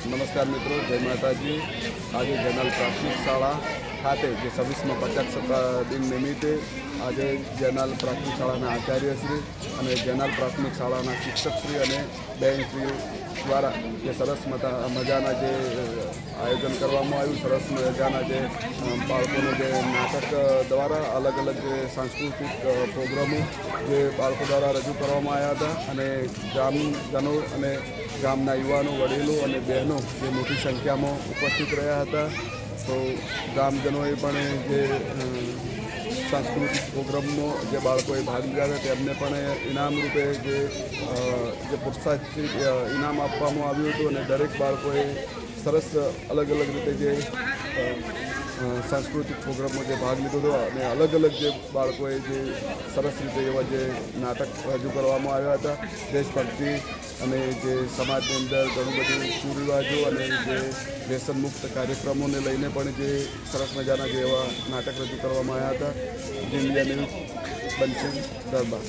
નમસ્કાર મિત્રો, જય માતાજી। આજે જનરલ પ્રાથમિક શાળા ખાતે જે 26માં પ્રજાસત્તાક દિન નિમિત્તે આજે જનરલ પ્રાથમિક શાળાના આચાર્યશ્રી અને જનરલ પ્રાથમિક શાળાના શિક્ષકશ્રી અને બહેનશ્રીઓ દ્વારા જે સરસ મજાના જે આયોજન કરવામાં આવ્યું, સરસ મજાના જે બાળકોનું જે નાટક દ્વારા અલગ અલગ જે સાંસ્કૃતિક પ્રોગ્રામો જે બાળકો દ્વારા રજૂ કરવામાં આવ્યા હતા અને ગ્રામજનો અને ગામના યુવાનો, વડીલો અને બહેનો જે મોટી સંખ્યામાં ઉપસ્થિત રહ્યા હતા। તો ગ્રામજનોએ પણ જે સાંસ્કૃતિક પ્રોગ્રામમાં જે બાળકોએ ભાગ લીધા હતા તેમને પણ ઇનામ રૂપે જે પ્રોત્સાહિત ઇનામ આપવામાં આવ્યું હતું અને દરેક બાળકોએ સરસ અલગ અલગ રીતે જે સાંસ્કૃતિક પ્રોગ્રામમાં જે ભાગ લીધો હતો અને અલગ અલગ જે બાળકોએ જે સરસ રીતે એવા જે નાટક રજૂ કરવામાં આવ્યા હતા। દેશભક્તિ અને જે સમાજની અંદર ઘણું બધું કુરિવાજો અને જે વ્યસન મુક્ત કાર્યક્રમોને લઈને પણ જે સરસ મજાના જે એવા નાટક રજૂ કરવામાં આવ્યા હતા। જે ઇન્ડિયા ન્યૂઝ બનશે દરબાર।